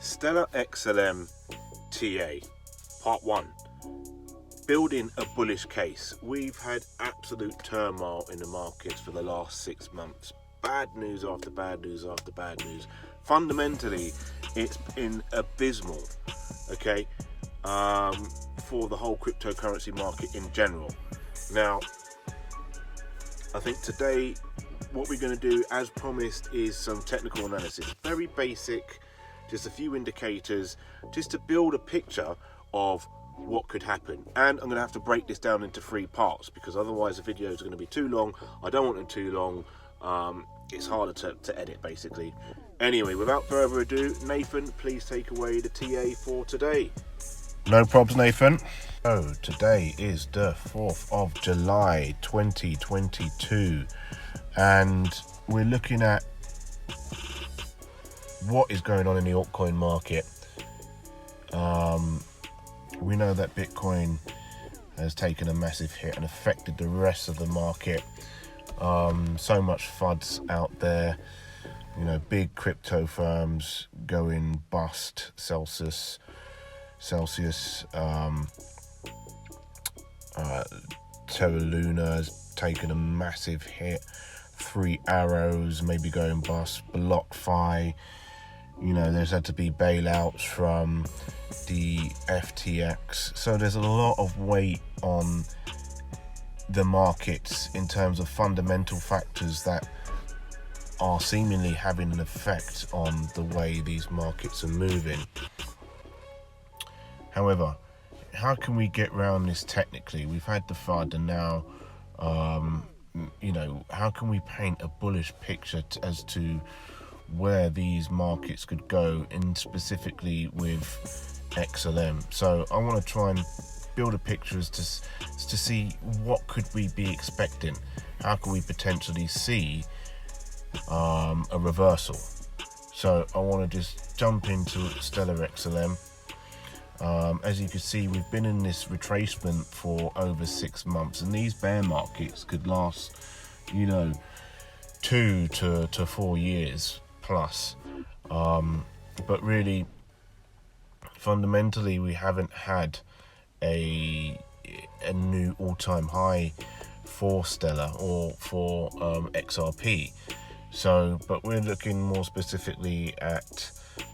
Stellar XLM TA, part 1. Building a bullish case. We've had absolute turmoil in the markets for the last 6 months. Bad news after bad news after bad news. Fundamentally, it's been abysmal, okay, for the whole cryptocurrency market in general. Now, I think today what we're going to do, as promised, is some technical analysis. Very basic, just a few indicators, just to build a picture of what could happen. And I'm going to have to break this down into 3 parts, because otherwise the videos are going to be too long. I don't want them too long. It's harder to edit, basically. Anyway, without further ado, Nathan, please take away the TA for today. No probs, Nathan. So today is the 4th of July 2022, and we're looking at what is going on in the altcoin market. We know that Bitcoin has taken a massive hit and affected the rest of the market. So much FUDs out there, you know, big crypto firms going bust. Celsius, Terra Luna has taken a massive hit. 3 Arrows maybe going bust. BlockFi, you know, there's had to be bailouts from the FTX. So there's a lot of weight on the markets in terms of fundamental factors that are seemingly having an effect on the way these markets are moving. However, how can we get around this technically? We've had the FUD, and now, you know, how can we paint a bullish picture as to where these markets could go, and specifically with XLM? So I want to try and build a picture as to see what could we be expecting. How can we potentially see a reversal? So I want to just jump into Stellar XLM. As you can see, we've been in this retracement for over 6 months, and these bear markets could last, you know, 2 to 4 years plus. But really, fundamentally, we haven't had a new all-time high for Stellar or for XRP. So, but we're looking more specifically at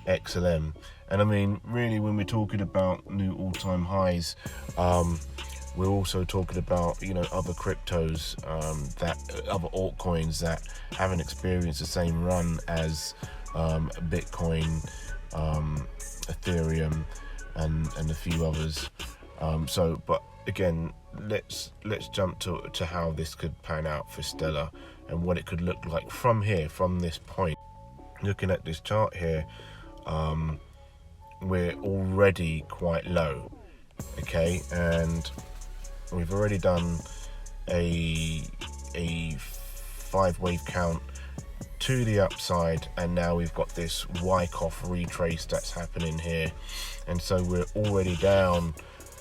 XLM. And I mean, really, when we're talking about new all-time highs, we're also talking about, you know, other cryptos, that other altcoins that haven't experienced the same run as Bitcoin, Ethereum, and a few others. So, but again, let's jump to how this could pan out for Stellar and what it could look like from here, from this point. Looking at this chart here, we're already quite low, okay, and we've already done a 5-wave count to the upside, and now we've got this Wyckoff retrace that's happening here, and so we're already down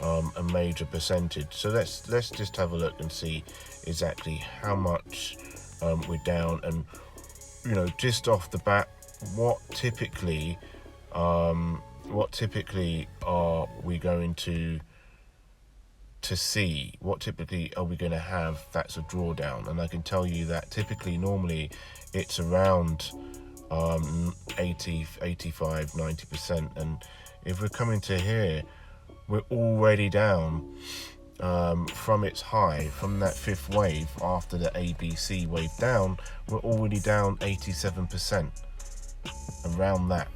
a major percentage. So let's just have a look and see exactly how much we're down, and, you know, just off the bat, what typically are we going to see? What typically are we going to have that's a drawdown? And I can tell you that typically, normally, it's around 80, 85, 90%. And if we're coming to here, we're already down from its high, from that 5th wave after the ABC wave down. We're already down 87%, around that,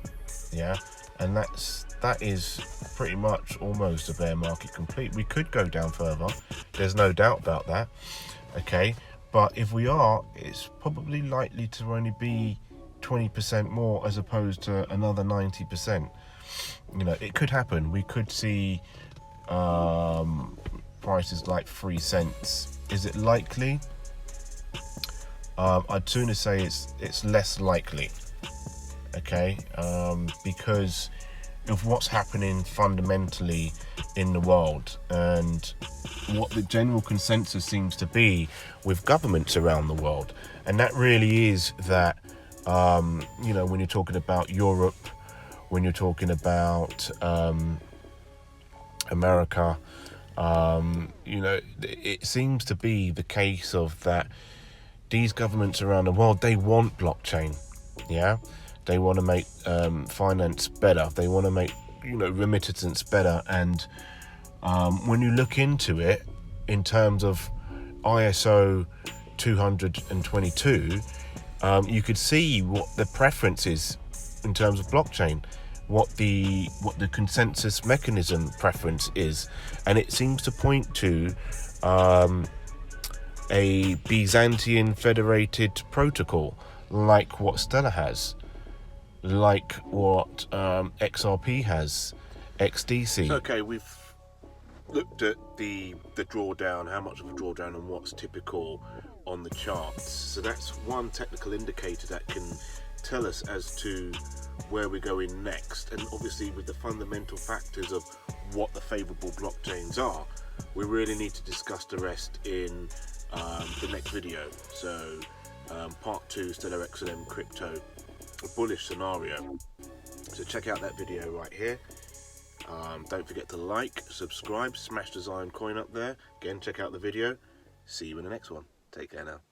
yeah. And that is pretty much almost a bear market complete. We could go down further, there's no doubt about that, okay, but if we are, it's probably likely to only be 20% more as opposed to another 90%. You know, it could happen. We could see prices like 3 cents. Is it likely? I'd sooner say it's less likely, okay, because of what's happening fundamentally in the world and what the general consensus seems to be with governments around the world. And that really is that, you know, when you're talking about Europe when you're talking about America. You know, it seems to be the case of that these governments around the world, they want blockchain. Yeah, they want to make finance better. They want to make, you know, remittance better. And when you look into it in terms of ISO 222, you could see what the preference is in terms of blockchain, what the consensus mechanism preference is, and it seems to point to a Byzantine federated protocol, like what Stellar has, like what XRP has, XDC. So, okay, we've looked at the drawdown, how much of a drawdown and what's typical on the charts. So that's one technical indicator that can tell us as to where we're going next. And obviously with the fundamental factors of what the favorable blockchains are, we really need to discuss the rest in the next video. So part 2, Stellar XLM crypto, a bullish scenario. So check out that video right here. Don't forget to like, subscribe, smash the Zioncoin up there. Again, check out the video. See you in the next one. Take care now.